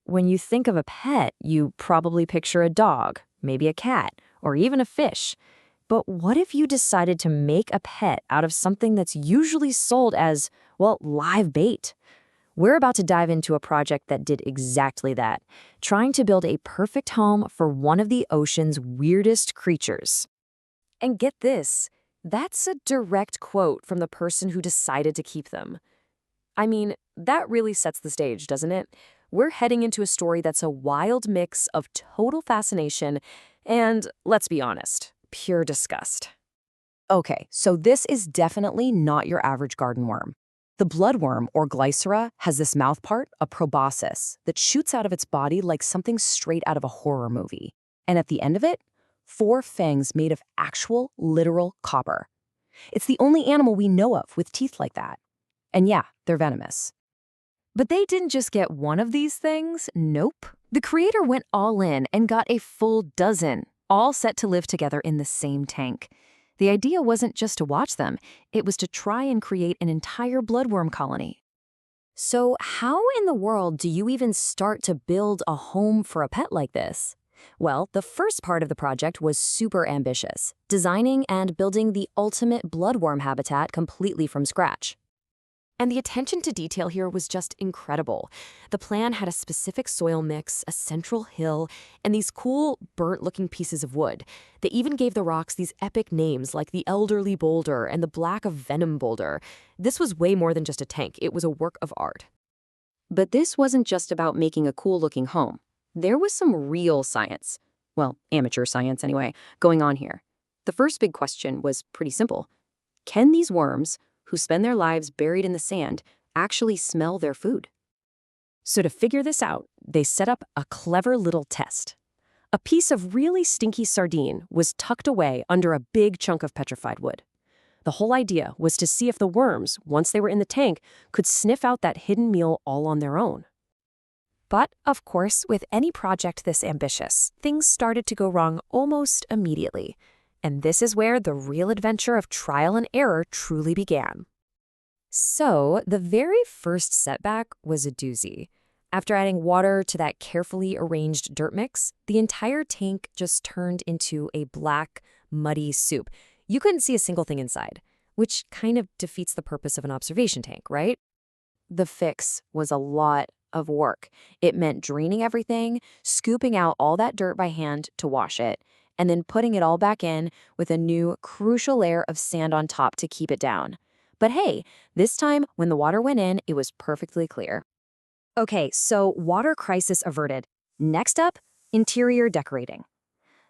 When you think of a pet, you probably picture a dog, maybe a cat, or even a fish. But what if you decided to make a pet out of something that's usually sold as, well, live bait? We're about to dive into a project that did exactly that, trying to build a perfect home for one of the ocean's weirdest creatures. And get this, that's a direct quote from the person who decided to keep them. I mean, that really sets the stage, doesn't it? We're heading into a story that's a wild mix of total fascination and, let's be honest, pure disgust. Okay, so this is definitely not your average garden worm. The bloodworm, or glycera, has this mouthpart, a proboscis, that shoots out of its body like something straight out of a horror movie. And at the end of it, 4 fangs made of actual, literal copper. It's the only animal we know of with teeth like that. And yeah, they're venomous. But they didn't just get one of these things, nope. The creator went all in and got a full dozen, all set to live together in the same tank. The idea wasn't just to watch them, it was to try and create an entire bloodworm colony. So how in the world do you even start to build a home for a pet like this? Well, the first part of the project was super ambitious, designing and building the ultimate bloodworm habitat completely from scratch. And the attention to detail here was just incredible. The plan had a specific soil mix, a central hill, and these cool, burnt-looking pieces of wood. They even gave the rocks these epic names like the Elderly Boulder and the Black of Venom Boulder. This was way more than just a tank. It was a work of art. But this wasn't just about making a cool-looking home. There was some real science, well, amateur science anyway, going on here. The first big question was pretty simple. Can these worms, who spend their lives buried in the sand, actually smell their food? So to figure this out, they set up a clever little test. A piece of really stinky sardine was tucked away under a big chunk of petrified wood. The whole idea was to see if the worms, once they were in the tank, could sniff out that hidden meal all on their own. But, of course, with any project this ambitious, things started to go wrong almost immediately. And this is where the real adventure of trial and error truly began. So, the very first setback was a doozy. After adding water to that carefully arranged dirt mix, the entire tank just turned into a black, muddy soup. You couldn't see a single thing inside, which kind of defeats the purpose of an observation tank, right? The fix was a lot of work. It meant draining everything, scooping out all that dirt by hand to wash it, and then putting it all back in with a new, crucial layer of sand on top to keep it down. But hey, this time, when the water went in, it was perfectly clear. Okay, so water crisis averted. Next up, interior decorating.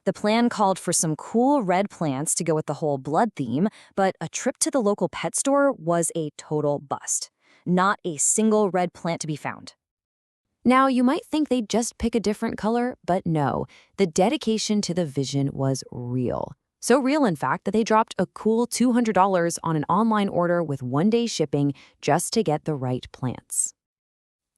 The plan called for some cool red plants to go with the whole blood theme, but a trip to the local pet store was a total bust. Not a single red plant to be found. Now, you might think they'd just pick a different color, but no, the dedication to the vision was real. So real, in fact, that they dropped a cool $200 on an online order with 1-day shipping just to get the right plants.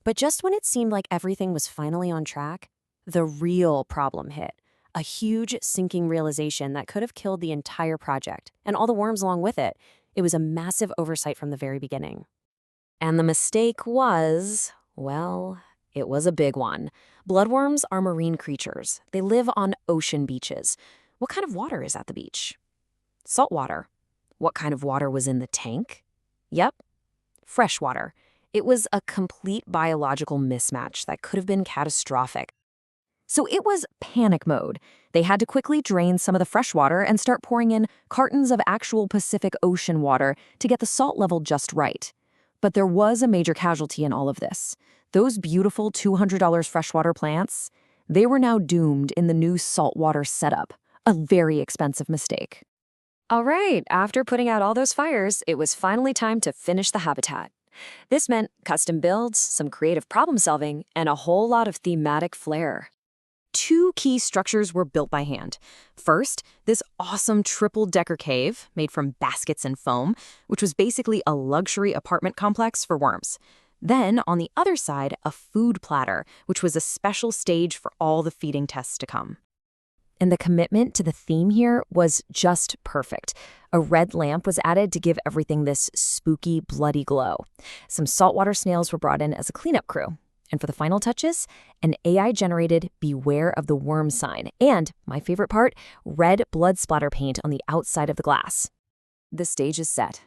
But just when it seemed like everything was finally on track, the real problem hit. A huge sinking realization that could have killed the entire project, and all the worms along with it. It was a massive oversight from the very beginning. And the mistake was, well, it was a big one. Bloodworms are marine creatures. They live on ocean beaches. What kind of water is at the beach? Salt water. What kind of water was in the tank? Yep, fresh water. It was a complete biological mismatch that could have been catastrophic. So it was panic mode. They had to quickly drain some of the fresh water and start pouring in cartons of actual Pacific Ocean water to get the salt level just right. But there was a major casualty in all of this. Those beautiful $200 freshwater plants, they were now doomed in the new saltwater setup. A very expensive mistake. All right, after putting out all those fires, it was finally time to finish the habitat. This meant custom builds, some creative problem solving, and a whole lot of thematic flair. 2 key structures were built by hand. First, this awesome triple-decker cave made from baskets and foam, which was basically a luxury apartment complex for worms. Then, on the other side, a food platter, which was a special stage for all the feeding tests to come. And the commitment to the theme here was just perfect. A red lamp was added to give everything this spooky, bloody glow. Some saltwater snails were brought in as a cleanup crew. And for the final touches, an AI-generated beware of the worm sign. And, my favorite part, red blood splatter paint on the outside of the glass. The stage is set.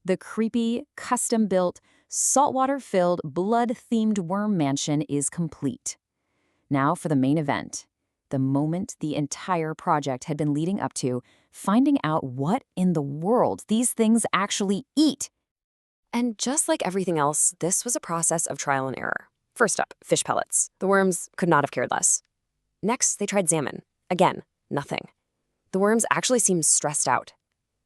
The creepy, custom-built, saltwater-filled, blood-themed worm mansion is complete. Now for the main event. The moment the entire project had been leading up to, finding out what in the world these things actually eat. And just like everything else, this was a process of trial and error. First up, fish pellets. The worms could not have cared less. Next, they tried salmon. Again, nothing. The worms actually seemed stressed out.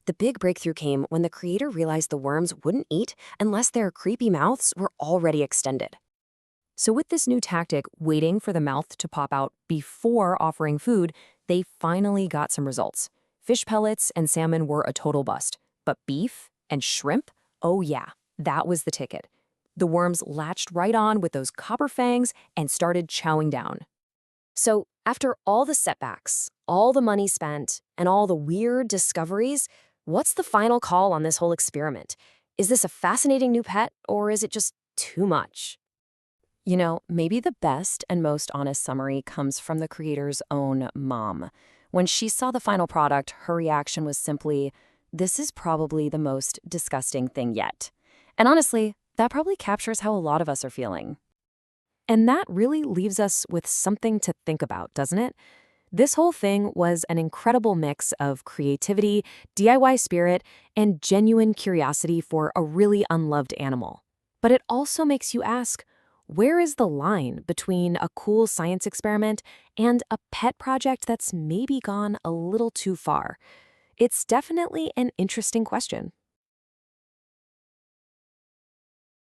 The big breakthrough came when the creator realized the worms wouldn't eat unless their creepy mouths were already extended. So with this new tactic, waiting for the mouth to pop out before offering food, they finally got some results. Fish pellets and salmon were a total bust, but beef and shrimp, oh yeah, that was the ticket. The worms latched right on with those copper fangs and started chowing down. So after all the setbacks, all the money spent, and all the weird discoveries, what's the final call on this whole experiment? Is this a fascinating new pet, or is it just too much? You know, maybe the best and most honest summary comes from the creator's own mom. When she saw the final product, her reaction was simply, "This is probably the most disgusting thing yet." And honestly, that probably captures how a lot of us are feeling. And that really leaves us with something to think about, doesn't it? This whole thing was an incredible mix of creativity, DIY spirit, and genuine curiosity for a really unloved animal. But it also makes you ask, where is the line between a cool science experiment and a pet project that's maybe gone a little too far? It's definitely an interesting question.